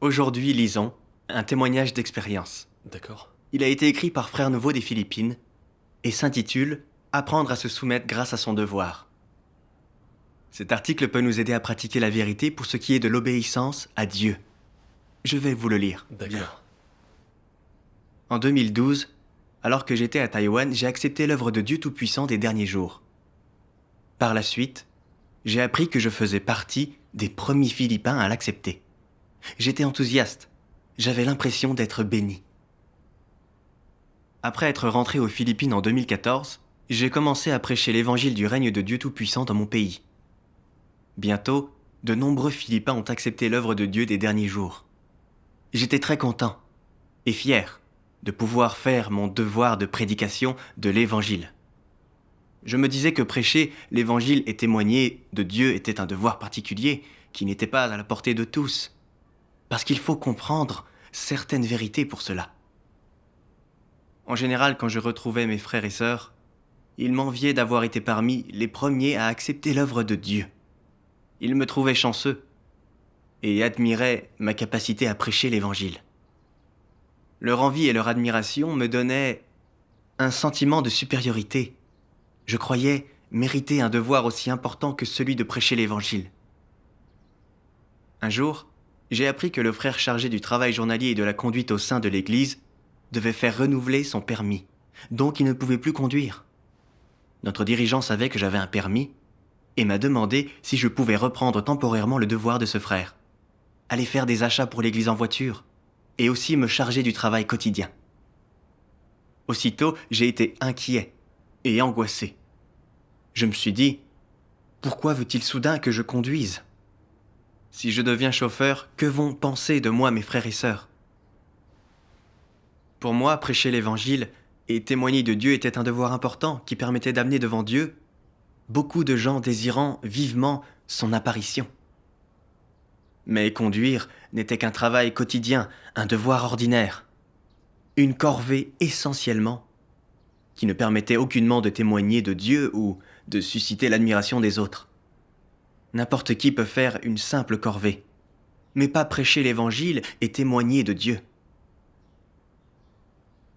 Aujourd'hui, lisons un témoignage d'expérience. D'accord. Il a été écrit par Frère Nouveau des Philippines et s'intitule Apprendre à se soumettre grâce à son devoir. Cet article peut nous aider à pratiquer la vérité pour ce qui est de l'obéissance à Dieu. Je vais vous le lire. D'accord. En 2012, alors que j'étais à Taïwan, j'ai accepté l'œuvre de Dieu Tout-Puissant des derniers jours. Par la suite, j'ai appris que je faisais partie des premiers Philippins à l'accepter. J'étais enthousiaste. J'avais l'impression d'être béni. Après être rentré aux Philippines en 2014, j'ai commencé à prêcher l'évangile du règne de Dieu Tout-Puissant dans mon pays. Bientôt, de nombreux Philippins ont accepté l'œuvre de Dieu des derniers jours. J'étais très content et fier de pouvoir faire mon devoir de prédication de l'évangile. Je me disais que prêcher l'évangile et témoigner de Dieu était un devoir particulier qui n'était pas à la portée de tous, parce qu'il faut comprendre certaines vérités pour cela. En général, quand je retrouvais mes frères et sœurs, ils m'enviaient d'avoir été parmi les premiers à accepter l'œuvre de Dieu. Ils me trouvaient chanceux et admiraient ma capacité à prêcher l'évangile. Leur envie et leur admiration me donnaient un sentiment de supériorité. Je croyais mériter un devoir aussi important que celui de prêcher l'évangile. Un jour, j'ai appris que le frère chargé du travail journalier et de la conduite au sein de l'église devait faire renouveler son permis, donc il ne pouvait plus conduire. Notre dirigeant savait que j'avais un permis et m'a demandé si je pouvais reprendre temporairement le devoir de ce frère, aller faire des achats pour l'église en voiture et aussi me charger du travail quotidien. Aussitôt, j'ai été inquiet et angoissé. Je me suis dit, pourquoi veut-il soudain que je conduise ? Si je deviens chauffeur, que vont penser de moi mes frères et sœurs ? Pour moi, prêcher l'évangile et témoigner de Dieu était un devoir important qui permettait d'amener devant Dieu beaucoup de gens désirant vivement son apparition. Mais conduire n'était qu'un travail quotidien, un devoir ordinaire, une corvée essentiellement, qui ne permettait aucunement de témoigner de Dieu ou de susciter l'admiration des autres. N'importe qui peut faire une simple corvée, mais pas prêcher l'évangile et témoigner de Dieu.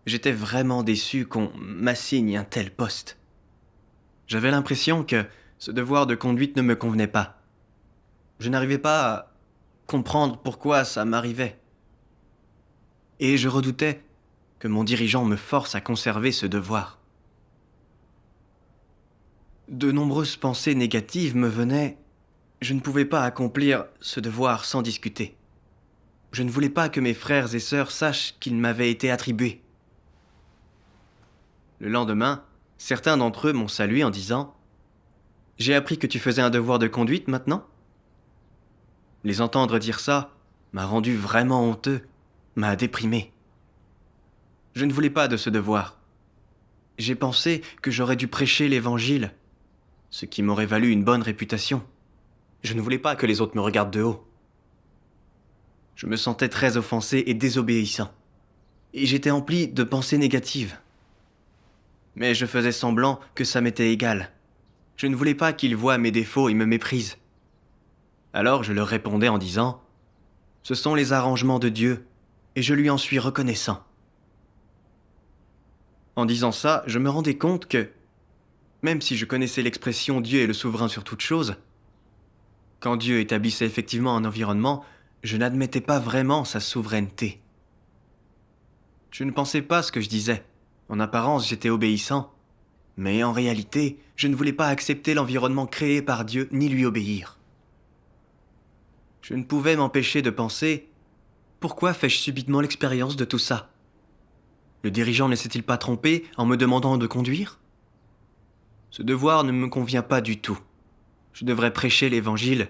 J'étais vraiment déçu qu'on m'assigne un tel poste. J'avais l'impression que ce devoir de conduite ne me convenait pas. Je n'arrivais pas à comprendre pourquoi ça m'arrivait. Et je redoutais que mon dirigeant me force à conserver ce devoir. De nombreuses pensées négatives me venaient. Je ne pouvais pas accomplir ce devoir sans discuter. Je ne voulais pas que mes frères et sœurs sachent qu'il m'avait été attribué. Le lendemain, certains d'entre eux m'ont salué en disant « J'ai appris que tu faisais un devoir de conduite maintenant ?» Les entendre dire ça m'a rendu vraiment honteux, m'a déprimé. Je ne voulais pas de ce devoir. J'ai pensé que j'aurais dû prêcher l'évangile, ce qui m'aurait valu une bonne réputation. Je ne voulais pas que les autres me regardent de haut. Je me sentais très offensé et désobéissant. Et j'étais empli de pensées négatives. Mais je faisais semblant que ça m'était égal. Je ne voulais pas qu'ils voient mes défauts et me méprisent. Alors je leur répondais en disant « Ce sont les arrangements de Dieu, et je lui en suis reconnaissant. » En disant ça, je me rendais compte que, même si je connaissais l'expression « Dieu est le souverain sur toute chose », quand Dieu établissait effectivement un environnement, je n'admettais pas vraiment sa souveraineté. Je ne pensais pas ce que je disais. En apparence, j'étais obéissant. Mais en réalité, je ne voulais pas accepter l'environnement créé par Dieu ni lui obéir. Je ne pouvais m'empêcher de penser « Pourquoi fais-je subitement l'expérience de tout ça ? Le dirigeant ne s'est-il pas trompé en me demandant de conduire ? Ce devoir ne me convient pas du tout. Je devrais prêcher l'évangile.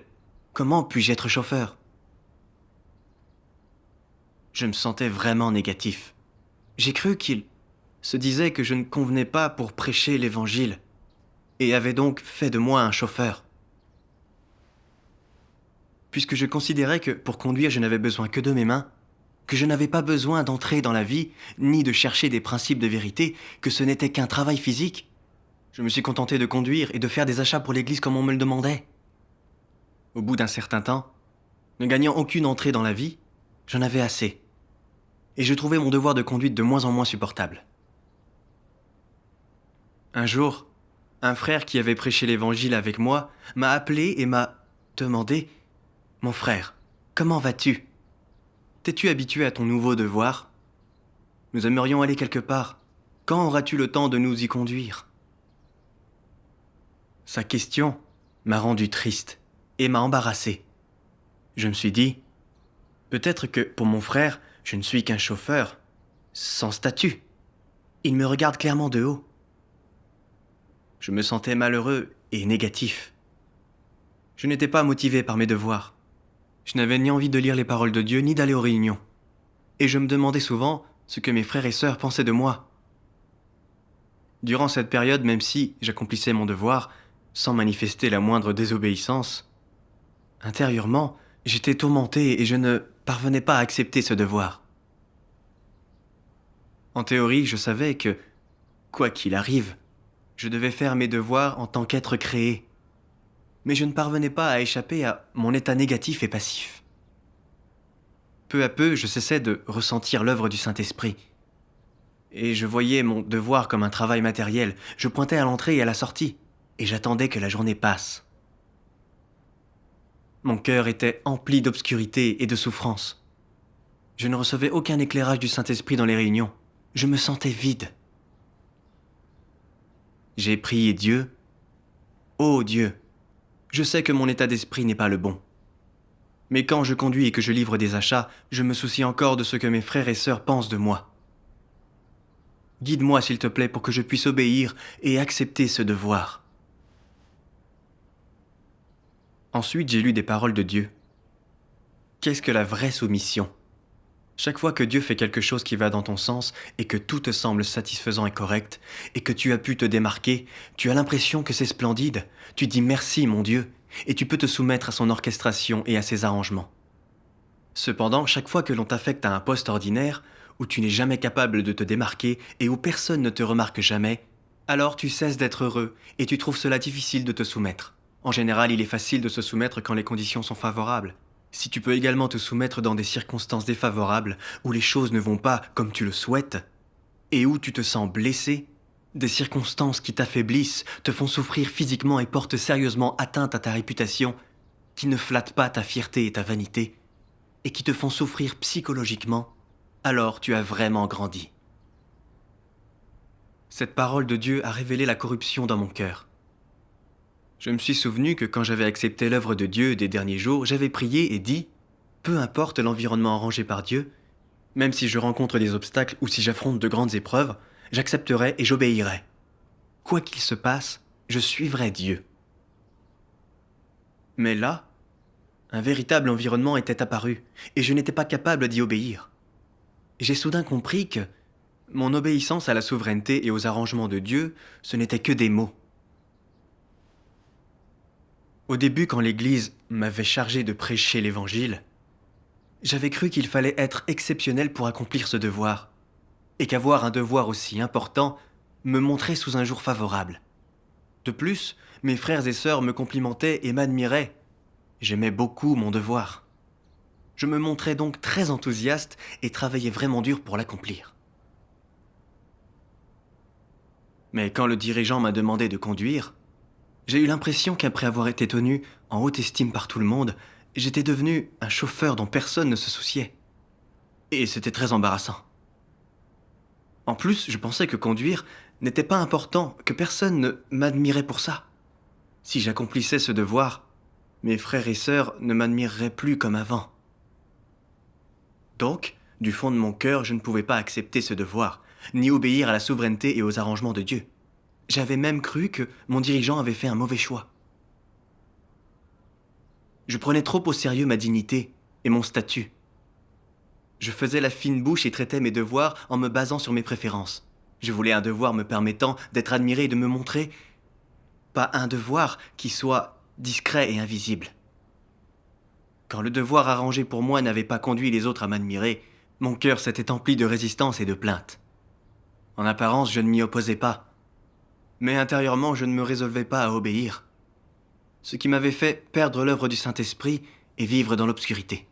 Comment puis-je être chauffeur ? » Je me sentais vraiment négatif. J'ai cru qu'il se disait que je ne convenais pas pour prêcher l'évangile et avait donc fait de moi un chauffeur. Puisque je considérais que pour conduire je n'avais besoin que de mes mains, que je n'avais pas besoin d'entrer dans la vie, ni de chercher des principes de vérité, que ce n'était qu'un travail physique, je me suis contenté de conduire et de faire des achats pour l'église comme on me le demandait. Au bout d'un certain temps, ne gagnant aucune entrée dans la vie, J'en avais assez. Et je trouvais mon devoir de conduite de moins en moins supportable. Un jour, un frère qui avait prêché l'évangile avec moi m'a appelé et m'a demandé: Mon frère, comment vas-tu? T'es-tu habitué à ton nouveau devoir? Nous aimerions aller quelque part. Quand auras-tu le temps de nous y conduire? Sa question m'a rendu triste et m'a embarrassé. Je me suis dit: peut-être que pour mon frère, je ne suis qu'un chauffeur, sans statut. Il me regarde clairement de haut. Je me sentais malheureux et négatif. Je n'étais pas motivé par mes devoirs. Je n'avais ni envie de lire les paroles de Dieu ni d'aller aux réunions. Et je me demandais souvent ce que mes frères et sœurs pensaient de moi. Durant cette période, même si j'accomplissais mon devoir, sans manifester la moindre désobéissance, intérieurement, j'étais tourmenté et je ne parvenais pas à accepter ce devoir. En théorie, je savais que, quoi qu'il arrive, je devais faire mes devoirs en tant qu'être créé. Mais je ne parvenais pas à échapper à mon état négatif et passif. Peu à peu, je cessais de ressentir l'œuvre du Saint-Esprit. Et je voyais mon devoir comme un travail matériel. Je pointais à l'entrée et à la sortie, et j'attendais que la journée passe. Mon cœur était empli d'obscurité et de souffrance. Je ne recevais aucun éclairage du Saint-Esprit dans les réunions. Je me sentais vide. J'ai prié Dieu. Ô Dieu, je sais que mon état d'esprit n'est pas le bon. Mais quand je conduis et que je livre des achats, je me soucie encore de ce que mes frères et sœurs pensent de moi. Guide-moi, s'il te plaît, pour que je puisse obéir et accepter ce devoir. Ensuite, j'ai lu des paroles de Dieu. Qu'est-ce que la vraie soumission? Chaque fois que Dieu fait quelque chose qui va dans ton sens et que tout te semble satisfaisant et correct, et que tu as pu te démarquer, tu as l'impression que c'est splendide. Tu dis merci, mon Dieu, et tu peux te soumettre à son orchestration et à ses arrangements. Cependant, chaque fois que l'on t'affecte à un poste ordinaire, où tu n'es jamais capable de te démarquer et où personne ne te remarque jamais, alors tu cesses d'être heureux et tu trouves cela difficile de te soumettre. En général, il est facile de se soumettre quand les conditions sont favorables. Si tu peux également te soumettre dans des circonstances défavorables, où les choses ne vont pas comme tu le souhaites, et où tu te sens blessé, des circonstances qui t'affaiblissent, te font souffrir physiquement et portent sérieusement atteinte à ta réputation, qui ne flattent pas ta fierté et ta vanité, et qui te font souffrir psychologiquement, alors tu as vraiment grandi. Cette parole de Dieu a révélé la corruption dans mon cœur. Je me suis souvenu que quand j'avais accepté l'œuvre de Dieu des derniers jours, j'avais prié et dit: peu importe l'environnement arrangé par Dieu, même si je rencontre des obstacles ou si j'affronte de grandes épreuves, j'accepterai et j'obéirai. Quoi qu'il se passe, je suivrai Dieu. Mais là, un véritable environnement était apparu, et je n'étais pas capable d'y obéir. J'ai soudain compris que mon obéissance à la souveraineté et aux arrangements de Dieu, ce n'était que des mots. Au début, quand l'Église m'avait chargé de prêcher l'Évangile, j'avais cru qu'il fallait être exceptionnel pour accomplir ce devoir, et qu'avoir un devoir aussi important me montrait sous un jour favorable. De plus, mes frères et sœurs me complimentaient et m'admiraient. J'aimais beaucoup mon devoir. Je me montrais donc très enthousiaste et travaillais vraiment dur pour l'accomplir. Mais quand le dirigeant m'a demandé de conduire, j'ai eu l'impression qu'après avoir été tenu en haute estime par tout le monde, j'étais devenu un chauffeur dont personne ne se souciait. Et c'était très embarrassant. En plus, je pensais que conduire n'était pas important, que personne ne m'admirait pour ça. Si j'accomplissais ce devoir, mes frères et sœurs ne m'admireraient plus comme avant. Donc, du fond de mon cœur, je ne pouvais pas accepter ce devoir, ni obéir à la souveraineté et aux arrangements de Dieu. J'avais même cru que mon dirigeant avait fait un mauvais choix. Je prenais trop au sérieux ma dignité et mon statut. Je faisais la fine bouche et traitais mes devoirs en me basant sur mes préférences. Je voulais un devoir me permettant d'être admiré et de me montrer, pas un devoir qui soit discret et invisible. Quand le devoir arrangé pour moi n'avait pas conduit les autres à m'admirer, mon cœur s'était empli de résistance et de plainte. En apparence, je ne m'y opposais pas. Mais intérieurement, je ne me résolvais pas à obéir. Ce qui m'avait fait perdre l'œuvre du Saint-Esprit et vivre dans l'obscurité.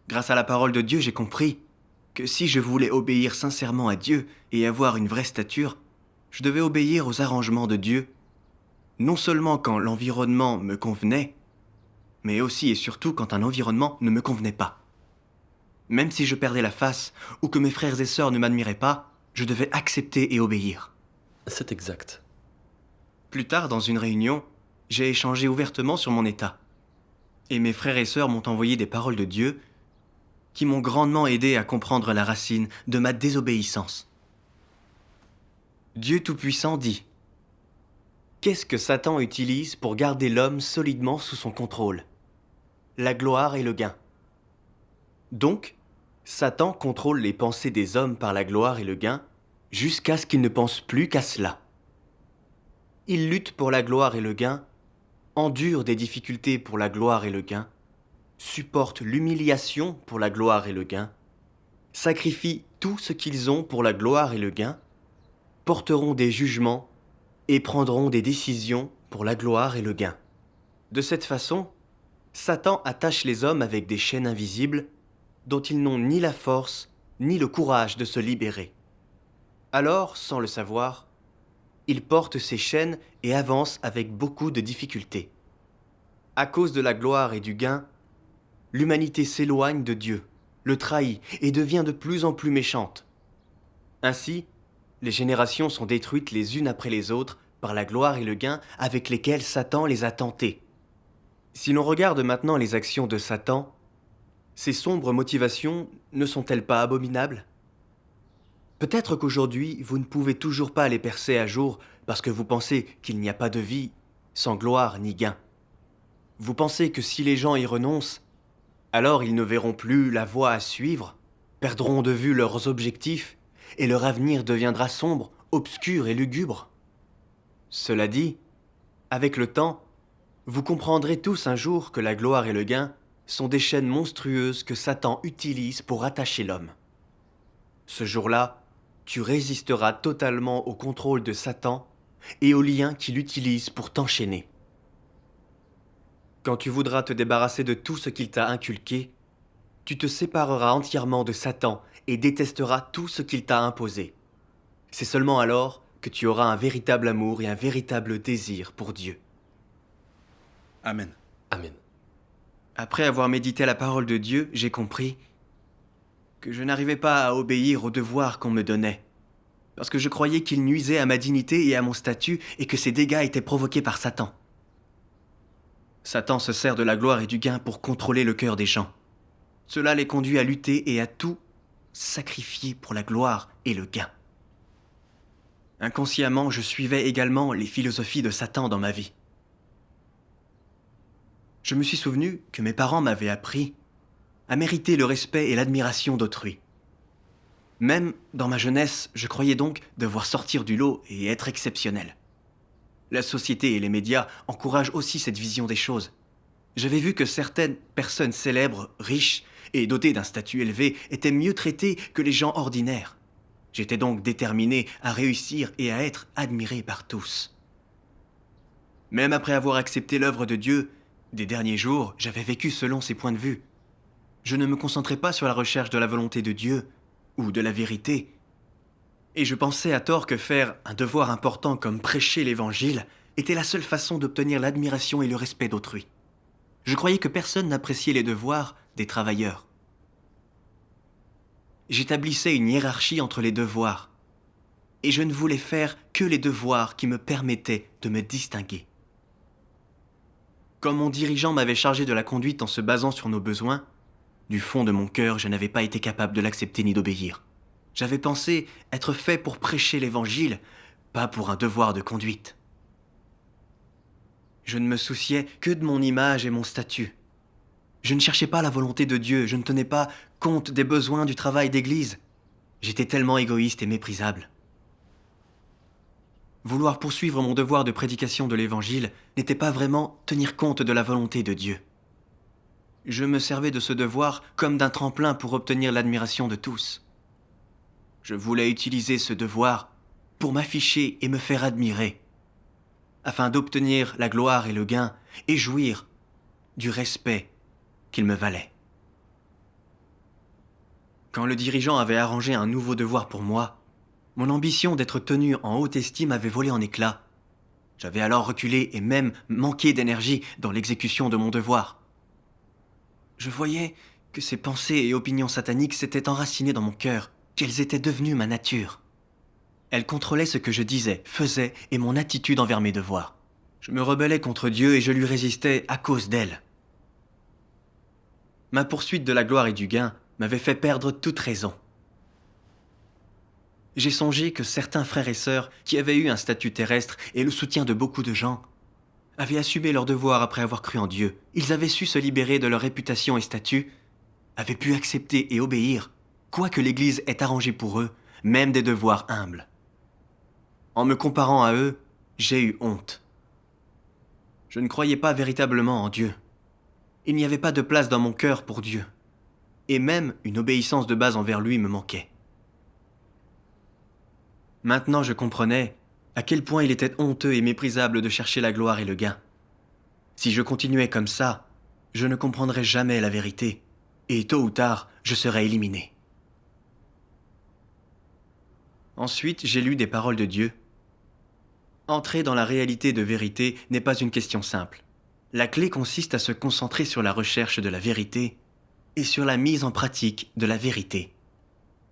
Grâce à la parole de Dieu, j'ai compris que si je voulais obéir sincèrement à Dieu et avoir une vraie stature, je devais obéir aux arrangements de Dieu, non seulement quand l'environnement me convenait, mais aussi et surtout quand un environnement ne me convenait pas. Même si je perdais la face ou que mes frères et sœurs ne m'admiraient pas, je devais accepter et obéir. C'est exact. Plus tard, dans une réunion, j'ai échangé ouvertement sur mon état. Et mes frères et sœurs m'ont envoyé des paroles de Dieu qui m'ont grandement aidé à comprendre la racine de ma désobéissance. Dieu Tout-Puissant dit : qu'est-ce que Satan utilise pour garder l'homme solidement sous son contrôle ? La gloire et le gain. Donc, Satan contrôle les pensées des hommes par la gloire et le gain jusqu'à ce qu'ils ne pensent plus qu'à cela. Il lutte pour la gloire et le gain, endure des difficultés pour la gloire et le gain, supporte l'humiliation pour la gloire et le gain, sacrifie tout ce qu'ils ont pour la gloire et le gain, porteront des jugements et prendront des décisions pour la gloire et le gain. De cette façon, Satan attache les hommes avec des chaînes invisibles dont ils n'ont ni la force ni le courage de se libérer. Alors, sans le savoir, il porte ces chaînes et avance avec beaucoup de difficultés. À cause de la gloire et du gain, l'humanité s'éloigne de Dieu, le trahit et devient de plus en plus méchante. Ainsi, les générations sont détruites les unes après les autres par la gloire et le gain avec lesquels Satan les a tentées. Si l'on regarde maintenant les actions de Satan, ces sombres motivations ne sont-elles pas abominables ? Peut-être qu'aujourd'hui, vous ne pouvez toujours pas les percer à jour parce que vous pensez qu'il n'y a pas de vie sans gloire ni gain. Vous pensez que si les gens y renoncent, alors ils ne verront plus la voie à suivre, perdront de vue leurs objectifs et leur avenir deviendra sombre, obscur et lugubre. Cela dit, avec le temps, vous comprendrez tous un jour que la gloire et le gain sont des chaînes monstrueuses que Satan utilise pour attacher l'homme. Ce jour-là, tu résisteras totalement au contrôle de Satan et aux liens qu'il utilise pour t'enchaîner. Quand tu voudras te débarrasser de tout ce qu'il t'a inculqué, tu te sépareras entièrement de Satan et détesteras tout ce qu'il t'a imposé. C'est seulement alors que tu auras un véritable amour et un véritable désir pour Dieu. Amen. Amen. Après avoir médité la parole de Dieu, j'ai compris que je n'arrivais pas à obéir aux devoirs qu'on me donnait, parce que je croyais qu'ils nuisaient à ma dignité et à mon statut et que ces dégâts étaient provoqués par Satan. Satan se sert de la gloire et du gain pour contrôler le cœur des gens. Cela les conduit à lutter et à tout sacrifier pour la gloire et le gain. Inconsciemment, je suivais également les philosophies de Satan dans ma vie. Je me suis souvenu que mes parents m'avaient appris à mériter le respect et l'admiration d'autrui. Même dans ma jeunesse, je croyais donc devoir sortir du lot et être exceptionnel. La société et les médias encouragent aussi cette vision des choses. J'avais vu que certaines personnes célèbres, riches et dotées d'un statut élevé étaient mieux traitées que les gens ordinaires. J'étais donc déterminé à réussir et à être admiré par tous. Même après avoir accepté l'œuvre de Dieu, des derniers jours, j'avais vécu selon ses points de vue. Je ne me concentrais pas sur la recherche de la volonté de Dieu ou de la vérité. Et je pensais à tort que faire un devoir important comme prêcher l'Évangile était la seule façon d'obtenir l'admiration et le respect d'autrui. Je croyais que personne n'appréciait les devoirs des travailleurs. J'établissais une hiérarchie entre les devoirs, et je ne voulais faire que les devoirs qui me permettaient de me distinguer. Comme mon dirigeant m'avait chargé de la conduite en se basant sur nos besoins, du fond de mon cœur, je n'avais pas été capable de l'accepter ni d'obéir. J'avais pensé être fait pour prêcher l'Évangile, pas pour un devoir de conduite. Je ne me souciais que de mon image et mon statut. Je ne cherchais pas la volonté de Dieu, je ne tenais pas compte des besoins du travail d'église. J'étais tellement égoïste et méprisable. Vouloir poursuivre mon devoir de prédication de l'Évangile n'était pas vraiment tenir compte de la volonté de Dieu. Je me servais de ce devoir comme d'un tremplin pour obtenir l'admiration de tous. Je voulais utiliser ce devoir pour m'afficher et me faire admirer, afin d'obtenir la gloire et le gain et jouir du respect qu'il me valait. Quand le dirigeant avait arrangé un nouveau devoir pour moi, mon ambition d'être tenu en haute estime avait volé en éclats. J'avais alors reculé et même manqué d'énergie dans l'exécution de mon devoir. Je voyais que ces pensées et opinions sataniques s'étaient enracinées dans mon cœur, qu'elles étaient devenues ma nature. Elles contrôlaient ce que je disais, faisais et mon attitude envers mes devoirs. Je me rebellais contre Dieu et je lui résistais à cause d'elles. Ma poursuite de la gloire et du gain m'avait fait perdre toute raison. J'ai songé que certains frères et sœurs qui avaient eu un statut terrestre et le soutien de beaucoup de gens avaient assumé leurs devoirs après avoir cru en Dieu. Ils avaient su se libérer de leur réputation et statut, avaient pu accepter et obéir, quoi que l'Église ait arrangé pour eux, même des devoirs humbles. En me comparant à eux, j'ai eu honte. Je ne croyais pas véritablement en Dieu. Il n'y avait pas de place dans mon cœur pour Dieu. Et même une obéissance de base envers lui me manquait. Maintenant je comprenais à quel point il était honteux et méprisable de chercher la gloire et le gain. Si je continuais comme ça, je ne comprendrais jamais la vérité, et tôt ou tard, je serais éliminé. Ensuite, j'ai lu des paroles de Dieu. Entrer dans la réalité de vérité n'est pas une question simple. La clé consiste à se concentrer sur la recherche de la vérité et sur la mise en pratique de la vérité.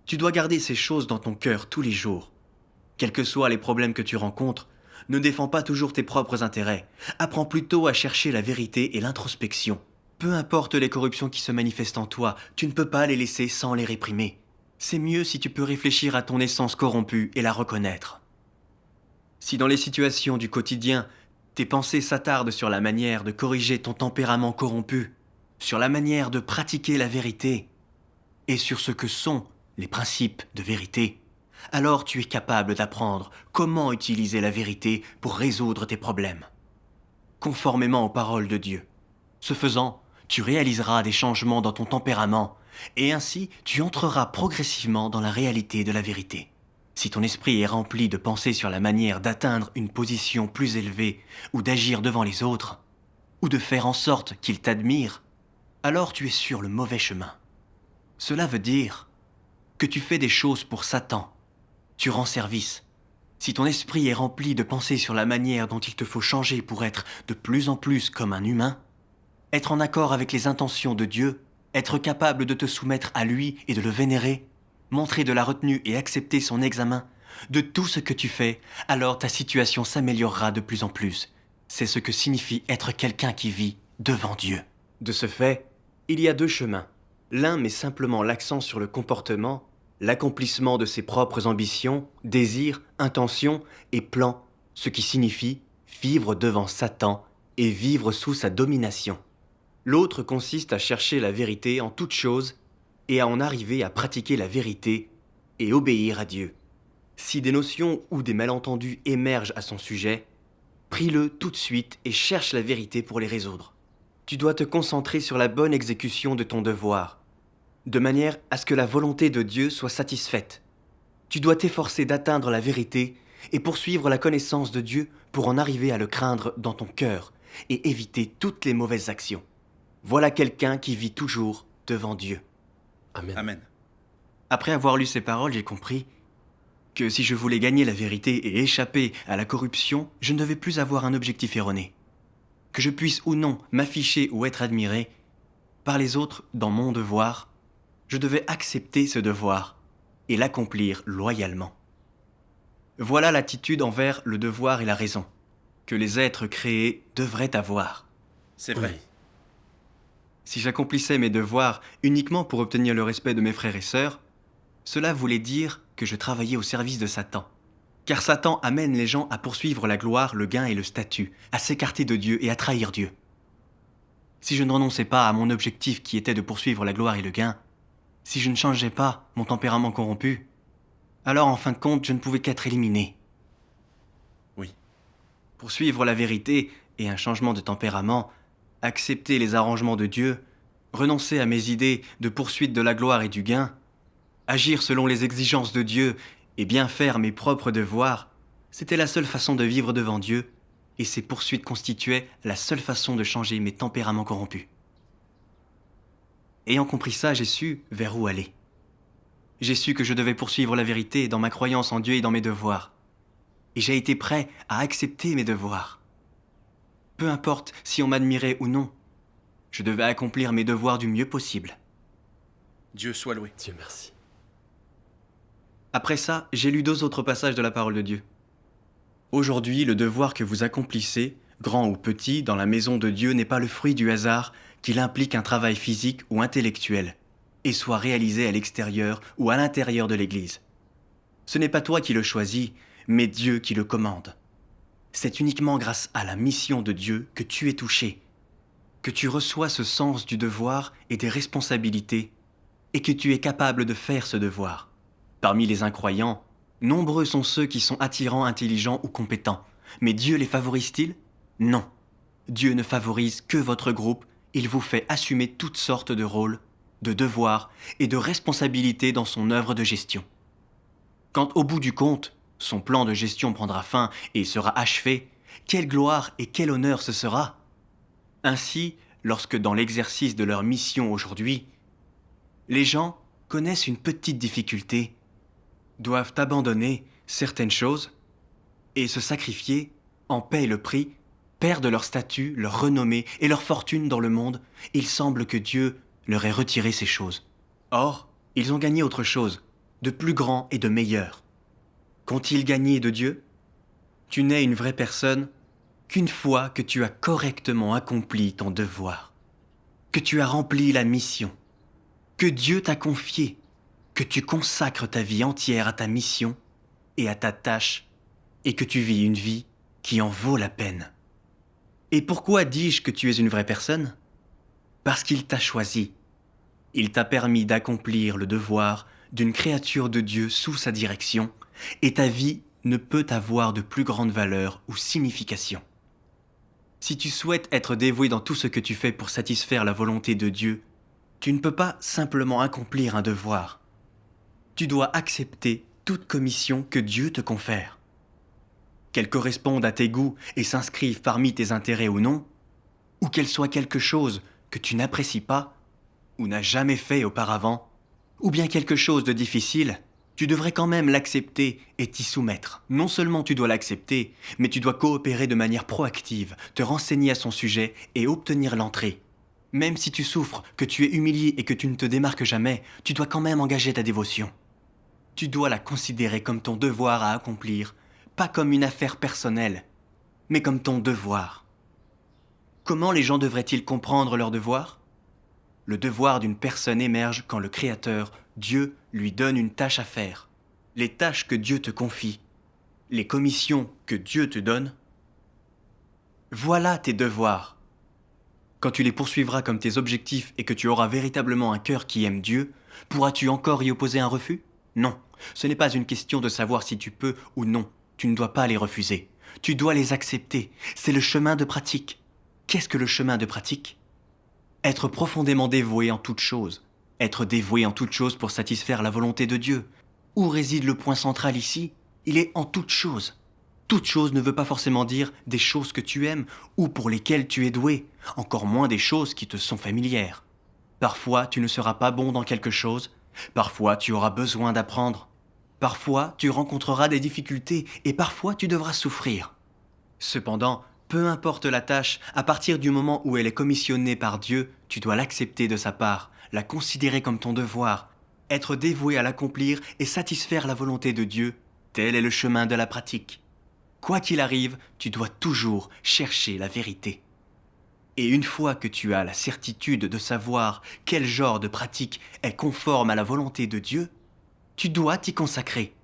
Tu dois garder ces choses dans ton cœur tous les jours. Quels que soient les problèmes que tu rencontres, ne défends pas toujours tes propres intérêts. Apprends plutôt à chercher la vérité et l'introspection. Peu importe les corruptions qui se manifestent en toi, tu ne peux pas les laisser sans les réprimer. C'est mieux si tu peux réfléchir à ton essence corrompue et la reconnaître. Si dans les situations du quotidien, tes pensées s'attardent sur la manière de corriger ton tempérament corrompu, sur la manière de pratiquer la vérité, et sur ce que sont les principes de vérité, alors tu es capable d'apprendre comment utiliser la vérité pour résoudre tes problèmes, conformément aux paroles de Dieu. Ce faisant, tu réaliseras des changements dans ton tempérament, et ainsi tu entreras progressivement dans la réalité de la vérité. Si ton esprit est rempli de pensées sur la manière d'atteindre une position plus élevée, ou d'agir devant les autres, ou de faire en sorte qu'ils t'admirent, alors tu es sur le mauvais chemin. Cela veut dire que tu fais des choses pour Satan. Tu rends service. Si ton esprit est rempli de pensées sur la manière dont il te faut changer pour être de plus en plus comme un humain, être en accord avec les intentions de Dieu, être capable de te soumettre à lui et de le vénérer, montrer de la retenue et accepter son examen, de tout ce que tu fais, alors ta situation s'améliorera de plus en plus. C'est ce que signifie être quelqu'un qui vit devant Dieu. De ce fait, il y a deux chemins. L'un met simplement l'accent sur le comportement, l'accomplissement de ses propres ambitions, désirs, intentions et plans, ce qui signifie vivre devant Satan et vivre sous sa domination. L'autre consiste à chercher la vérité en toutes choses et à en arriver à pratiquer la vérité et obéir à Dieu. Si des notions ou des malentendus émergent à son sujet, prie-le tout de suite et cherche la vérité pour les résoudre. Tu dois te concentrer sur la bonne exécution de ton devoir, de manière à ce que la volonté de Dieu soit satisfaite. Tu dois t'efforcer d'atteindre la vérité et poursuivre la connaissance de Dieu pour en arriver à le craindre dans ton cœur et éviter toutes les mauvaises actions. Voilà quelqu'un qui vit toujours devant Dieu. Amen. Amen. Après avoir lu ces paroles, j'ai compris que si je voulais gagner la vérité et échapper à la corruption, je ne devais plus avoir un objectif erroné. Que je puisse ou non m'afficher ou être admiré par les autres dans mon devoir, je devais accepter ce devoir et l'accomplir loyalement. Voilà l'attitude envers le devoir et la raison que les êtres créés devraient avoir. C'est vrai. Oui. Si j'accomplissais mes devoirs uniquement pour obtenir le respect de mes frères et sœurs, cela voulait dire que je travaillais au service de Satan. Car Satan amène les gens à poursuivre la gloire, le gain et le statut, à s'écarter de Dieu et à trahir Dieu. Si je ne renonçais pas à mon objectif qui était de poursuivre la gloire et le gain, si je ne changeais pas mon tempérament corrompu, alors en fin de compte, je ne pouvais qu'être éliminé. Oui. Poursuivre la vérité et un changement de tempérament, accepter les arrangements de Dieu, renoncer à mes idées de poursuite de la gloire et du gain, agir selon les exigences de Dieu et bien faire mes propres devoirs, c'était la seule façon de vivre devant Dieu, et ces poursuites constituaient la seule façon de changer mes tempéraments corrompus. Ayant compris ça, j'ai su vers où aller. j'ai su que je devais poursuivre la vérité dans ma croyance en Dieu et dans mes devoirs. Et j'ai été prêt à accepter mes devoirs. Peu importe si on m'admirait ou non, je devais accomplir mes devoirs du mieux possible. Dieu soit loué. Dieu merci. Après ça, j'ai lu 2 autres passages de la parole de Dieu. Aujourd'hui, le devoir que vous accomplissez, grand ou petit, dans la maison de Dieu n'est pas le fruit du hasard, qu'il implique un travail physique ou intellectuel, et soit réalisé à l'extérieur ou à l'intérieur de l'Église. Ce n'est pas toi qui le choisis, mais Dieu qui le commande. C'est uniquement grâce à la mission de Dieu que tu es touché, que tu reçois ce sens du devoir et des responsabilités, et que tu es capable de faire ce devoir. Parmi les incroyants, nombreux sont ceux qui sont attirants, intelligents ou compétents. Mais Dieu les favorise-t-il? Non. Dieu ne favorise que votre groupe, il vous fait assumer toutes sortes de rôles, de devoirs et de responsabilités dans son œuvre de gestion. Quand au bout du compte, son plan de gestion prendra fin et sera achevé, quelle gloire et quel honneur ce sera! Ainsi, lorsque dans l'exercice de leur mission aujourd'hui, les gens connaissent une petite difficulté, doivent abandonner certaines choses et se sacrifier, en paient le prix, perdent leur statut, leur renommée et leur fortune dans le monde, il semble que Dieu leur ait retiré ces choses. Or, ils ont gagné autre chose, de plus grand et de meilleur. Qu'ont-ils gagné de Dieu? Tu n'es une vraie personne qu'une fois que tu as correctement accompli ton devoir, que tu as rempli la mission, que Dieu t'a confié, que tu consacres ta vie entière à ta mission et à ta tâche, et que tu vis une vie qui en vaut la peine. Et pourquoi dis-je que tu es une vraie personne? Parce qu'il t'a choisi. Il t'a permis d'accomplir le devoir d'une créature de Dieu sous sa direction, et ta vie ne peut avoir de plus grande valeur ou signification. Si tu souhaites être dévoué dans tout ce que tu fais pour satisfaire la volonté de Dieu, tu ne peux pas simplement accomplir un devoir. Tu dois accepter toute commission que Dieu te confère. Qu'elle corresponde à tes goûts et s'inscrive parmi tes intérêts ou non, ou qu'elle soit quelque chose que tu n'apprécies pas, ou n'as jamais fait auparavant, ou bien quelque chose de difficile, tu devrais quand même l'accepter et t'y soumettre. Non seulement tu dois l'accepter, mais tu dois coopérer de manière proactive, te renseigner à son sujet et obtenir l'entrée. Même si tu souffres, que tu es humilié et que tu ne te démarques jamais, tu dois quand même engager ta dévotion. Tu dois la considérer comme ton devoir à accomplir, pas comme une affaire personnelle, mais comme ton devoir. Comment les gens devraient-ils comprendre leur devoir? Le devoir d'une personne émerge quand le Créateur, Dieu, lui donne une tâche à faire. Les tâches que Dieu te confie, les commissions que Dieu te donne, voilà tes devoirs. Quand tu les poursuivras comme tes objectifs et que tu auras véritablement un cœur qui aime Dieu, pourras-tu encore y opposer un refus? Non, ce n'est pas une question de savoir si tu peux ou non. Tu ne dois pas les refuser. Tu dois les accepter. C'est le chemin de pratique. Qu'est-ce que le chemin de pratique? Être profondément dévoué en toutes choses. Être dévoué en toutes choses pour satisfaire la volonté de Dieu. Où réside le point central ici? Il est en toutes choses. Toute chose ne veut pas forcément dire des choses que tu aimes ou pour lesquelles tu es doué, encore moins des choses qui te sont familières. Parfois, tu ne seras pas bon dans quelque chose, parfois tu auras besoin d'apprendre, parfois tu rencontreras des difficultés et parfois tu devras souffrir. Cependant, peu importe la tâche, à partir du moment où elle est commissionnée par Dieu, tu dois l'accepter de sa part, la considérer comme ton devoir, être dévoué à l'accomplir et satisfaire la volonté de Dieu, tel est le chemin de la pratique. Quoi qu'il arrive, tu dois toujours chercher la vérité. Et une fois que tu as la certitude de savoir quel genre de pratique est conforme à la volonté de Dieu, tu dois t'y consacrer.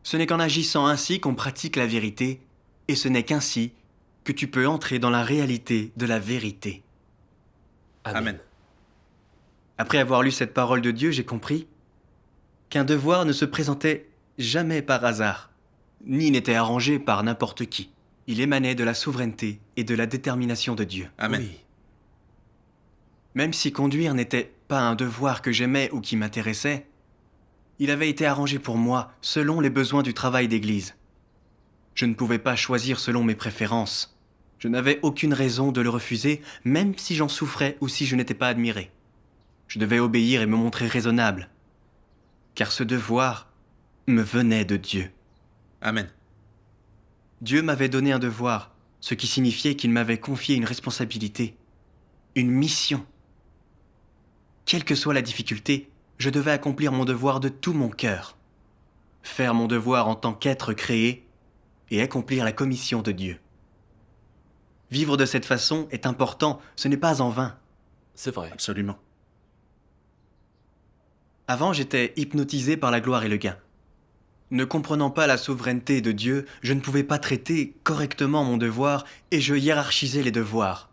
Ce n'est qu'en agissant ainsi qu'on pratique la vérité, et ce n'est qu'ainsi que tu peux entrer dans la réalité de la vérité. Amen. Après avoir lu cette parole de Dieu, j'ai compris qu'un devoir ne se présentait jamais par hasard, ni n'était arrangé par n'importe qui. Il émanait de la souveraineté et de la détermination de Dieu. Amen. Oui. Même si conduire n'était pas un devoir que j'aimais ou qui m'intéressait, il avait été arrangé pour moi selon les besoins du travail d'église. Je ne pouvais pas choisir selon mes préférences. Je n'avais aucune raison de le refuser, même si j'en souffrais ou si je n'étais pas admiré. Je devais obéir et me montrer raisonnable. car ce devoir me venait de Dieu. Amen. Dieu m'avait donné un devoir, ce qui signifiait qu'il m'avait confié une responsabilité, une mission. Quelle que soit la difficulté, je devais accomplir mon devoir de tout mon cœur, faire mon devoir en tant qu'être créé et accomplir la commission de Dieu. Vivre de cette façon est important, ce n'est pas en vain. C'est vrai. Absolument. Avant, j'étais hypnotisé par la gloire et le gain. Ne comprenant pas la souveraineté de Dieu, je ne pouvais pas traiter correctement mon devoir et je hiérarchisais les devoirs.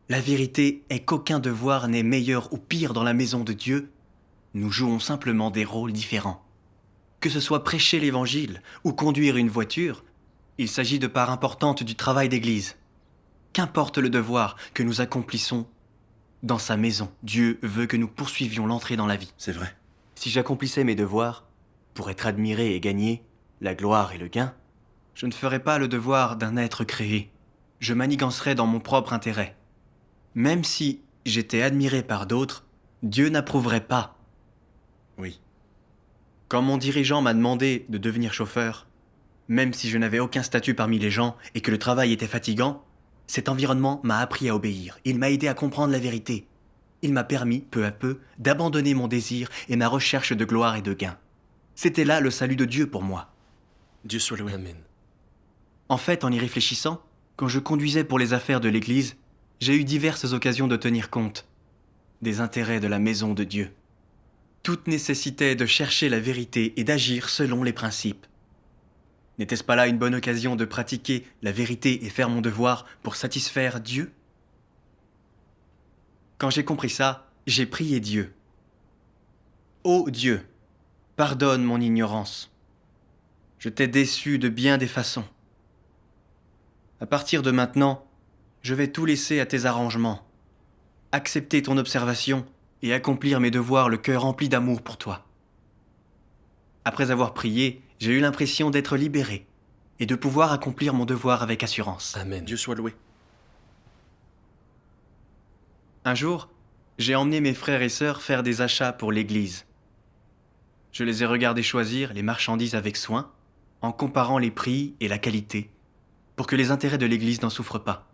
La vérité est qu'aucun devoir n'est meilleur ou pire dans la maison de Dieu. Nous jouons simplement des rôles différents. Que ce soit prêcher l'évangile ou conduire une voiture, il s'agit de parts importantes du travail d'église. Qu'importe le devoir que nous accomplissons dans sa maison, Dieu veut que nous poursuivions l'entrée dans la vie. C'est vrai. Si j'accomplissais mes devoirs, pour être admiré et gagner la gloire et le gain, je ne ferais pas le devoir d'un être créé. Je manigancerais dans mon propre intérêt. Même si j'étais admiré par d'autres, Dieu n'approuverait pas. Oui. Quand mon dirigeant m'a demandé de devenir chauffeur, même si je n'avais aucun statut parmi les gens et que le travail était fatigant, cet environnement m'a appris à obéir. Il m'a aidé à comprendre la vérité. Il m'a permis, peu à peu, d'abandonner mon désir et ma recherche de gloire et de gain. C'était là le salut de Dieu pour moi. Dieu soit loué. Amen. En fait, en y réfléchissant, quand je conduisais pour les affaires de l'Église, j'ai eu diverses occasions de tenir compte des intérêts de la maison de Dieu. Toutes nécessitaient de chercher la vérité et d'agir selon les principes. N'était-ce pas là une bonne occasion de pratiquer la vérité et faire mon devoir pour satisfaire Dieu ? Quand j'ai compris ça, j'ai prié Dieu. Ô Dieu, pardonne mon ignorance. Je t'ai déçu de bien des façons. À partir de maintenant, je vais tout laisser à tes arrangements, accepter ton observation et accomplir mes devoirs le cœur rempli d'amour pour toi. Après avoir prié, j'ai eu l'impression d'être libéré et de pouvoir accomplir mon devoir avec assurance. Amen. Dieu soit loué. Un jour, j'ai emmené mes frères et sœurs faire des achats pour l'église. Je les ai regardés choisir les marchandises avec soin, en comparant les prix et la qualité, pour que les intérêts de l'église n'en souffrent pas.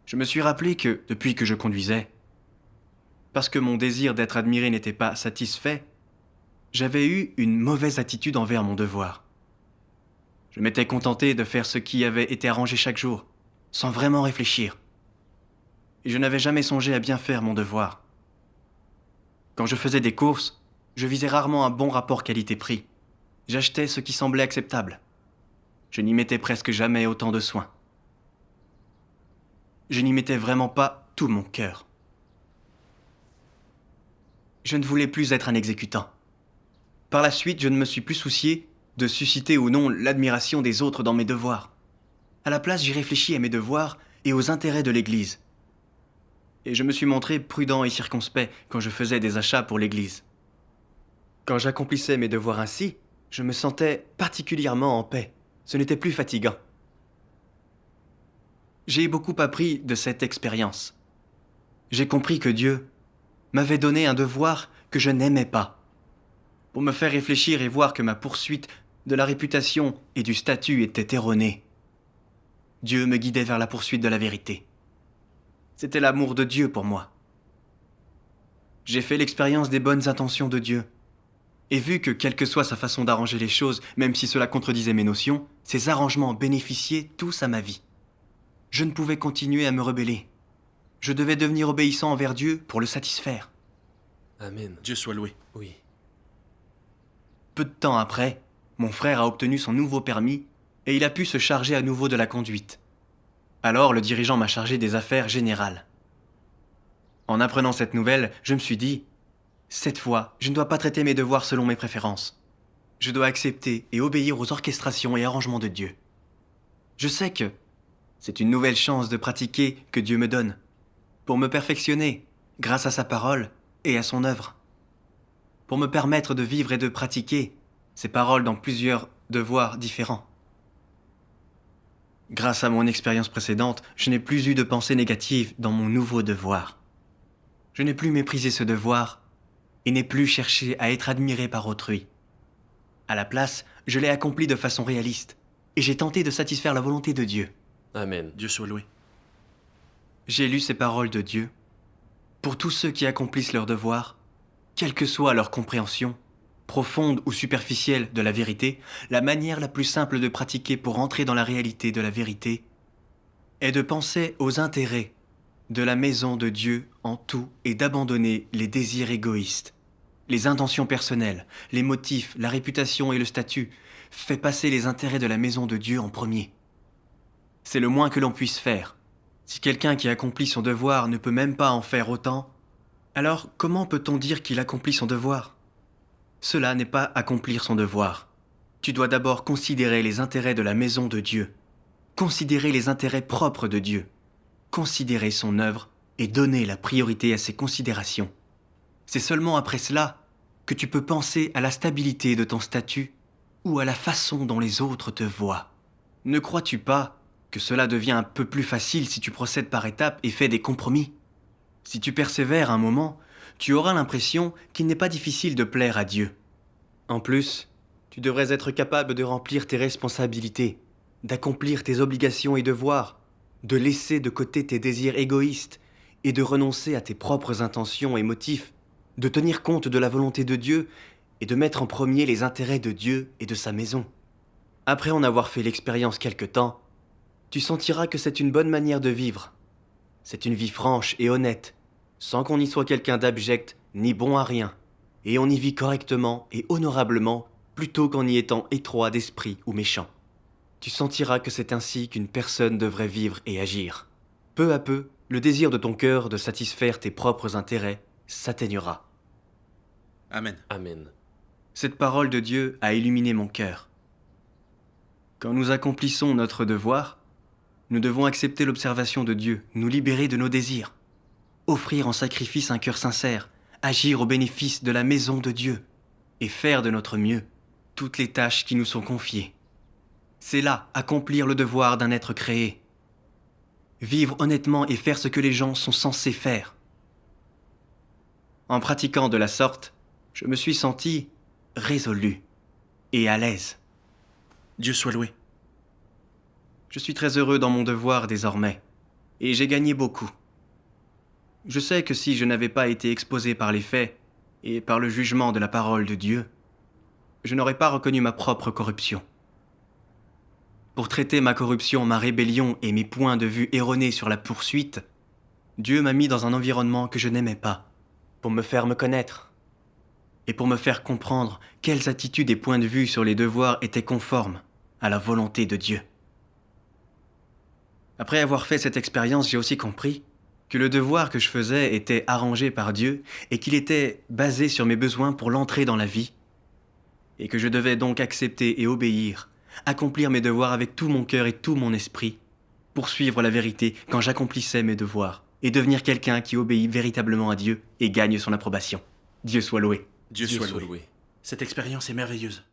Je me suis rappelé que, depuis que je conduisais, parce que mon désir d'être admiré n'était pas satisfait, j'avais eu une mauvaise attitude envers mon devoir. Je m'étais contenté de faire ce qui avait été arrangé chaque jour, sans vraiment réfléchir. Et je n'avais jamais songé à bien faire mon devoir. Quand je faisais des courses, je visais rarement un bon rapport qualité-prix. J'achetais ce qui semblait acceptable. Je n'y mettais presque jamais autant de soin. Je n'y mettais vraiment pas tout mon cœur. Je ne voulais plus être un exécutant. Par la suite, je ne me suis plus soucié de susciter ou non l'admiration des autres dans mes devoirs. À la place, j'ai réfléchi à mes devoirs et aux intérêts de l'Église. Et je me suis montré prudent et circonspect quand je faisais des achats pour l'Église. Quand j'accomplissais mes devoirs ainsi, je me sentais particulièrement en paix. Ce n'était plus fatigant. J'ai beaucoup appris de cette expérience. J'ai compris que Dieu m'avait donné un devoir que je n'aimais pas, pour me faire réfléchir et voir que ma poursuite de la réputation et du statut était erronée. Dieu me guidait vers la poursuite de la vérité. C'était l'amour de Dieu pour moi. J'ai fait l'expérience des bonnes intentions de Dieu, et vu que quelle que soit sa façon d'arranger les choses, même si cela contredisait mes notions, ces arrangements bénéficiaient tous à ma vie. Je ne pouvais continuer à me rebeller. Je devais devenir obéissant envers Dieu pour le satisfaire. Amen. Dieu soit loué. Oui. Peu de temps après, mon frère a obtenu son nouveau permis et il a pu se charger à nouveau de la conduite. Alors le dirigeant m'a chargé des affaires générales. En apprenant cette nouvelle, je me suis dit, cette fois, je ne dois pas traiter mes devoirs selon mes préférences. Je dois accepter et obéir aux orchestrations et arrangements de Dieu. Je sais que c'est une nouvelle chance de pratiquer que Dieu me donne, pour me perfectionner grâce à sa parole et à son œuvre, pour me permettre de vivre et de pratiquer ses paroles dans plusieurs devoirs différents. Grâce à mon expérience précédente, je n'ai plus eu de pensées négatives dans mon nouveau devoir. Je n'ai plus méprisé ce devoir, et n'ai plus cherché à être admiré par autrui. À la place, je l'ai accompli de façon réaliste, et j'ai tenté de satisfaire la volonté de Dieu. Amen. Dieu soit loué. J'ai lu ces paroles de Dieu. Pour tous ceux qui accomplissent leur devoir, quelle que soit leur compréhension, profonde ou superficielle de la vérité, la manière la plus simple de pratiquer pour entrer dans la réalité de la vérité est de penser aux intérêts de la maison de Dieu en tout et d'abandonner les désirs égoïstes, les intentions personnelles, les motifs, la réputation et le statut. Fais passer les intérêts de la maison de Dieu en premier. C'est le moins que l'on puisse faire. Si quelqu'un qui accomplit son devoir ne peut même pas en faire autant, alors comment peut-on dire qu'il accomplit son devoir ? Cela n'est pas accomplir son devoir. Tu dois d'abord considérer les intérêts de la maison de Dieu, considérer les intérêts propres de Dieu, considérer son œuvre et donner la priorité à ses considérations. C'est seulement après cela que tu peux penser à la stabilité de ton statut ou à la façon dont les autres te voient. Ne crois-tu pas que cela devient un peu plus facile si tu procèdes par étapes et fais des compromis ? Si tu persévères un moment, tu auras l'impression qu'il n'est pas difficile de plaire à Dieu. En plus, tu devrais être capable de remplir tes responsabilités, d'accomplir tes obligations et devoirs, de laisser de côté tes désirs égoïstes et de renoncer à tes propres intentions et motifs, de tenir compte de la volonté de Dieu et de mettre en premier les intérêts de Dieu et de sa maison. Après en avoir fait l'expérience quelque temps, tu sentiras que c'est une bonne manière de vivre. C'est une vie franche et honnête, sans qu'on y soit quelqu'un d'abject ni bon à rien, et on y vit correctement et honorablement plutôt qu'en y étant étroit d'esprit ou méchant. Tu sentiras que c'est ainsi qu'une personne devrait vivre et agir. Peu à peu, le désir de ton cœur de satisfaire tes propres intérêts s'atténuera. Amen. Amen. Cette parole de Dieu a illuminé mon cœur. Quand nous accomplissons notre devoir, nous devons accepter l'observation de Dieu, nous libérer de nos désirs, offrir en sacrifice un cœur sincère, agir au bénéfice de la maison de Dieu et faire de notre mieux toutes les tâches qui nous sont confiées. C'est là accomplir le devoir d'un être créé. Vivre honnêtement et faire ce que les gens sont censés faire. En pratiquant de la sorte, je me suis senti résolu et à l'aise. Dieu soit loué. Je suis très heureux dans mon devoir désormais, et j'ai gagné beaucoup. Je sais que si je n'avais pas été exposé par les faits et par le jugement de la parole de Dieu, je n'aurais pas reconnu ma propre corruption. Pour traiter ma corruption, ma rébellion et mes points de vue erronés sur la poursuite, Dieu m'a mis dans un environnement que je n'aimais pas, pour me faire me connaître, et pour me faire comprendre quelles attitudes et points de vue sur les devoirs étaient conformes à la volonté de Dieu. Après avoir fait cette expérience, j'ai aussi compris que le devoir que je faisais était arrangé par Dieu et qu'il était basé sur mes besoins pour l'entrée dans la vie, et que je devais donc accepter et obéir, accomplir mes devoirs avec tout mon cœur et tout mon esprit, poursuivre la vérité quand j'accomplissais mes devoirs, et devenir quelqu'un qui obéit véritablement à Dieu et gagne son approbation. Dieu soit loué. Dieu soit loué. Cette expérience est merveilleuse.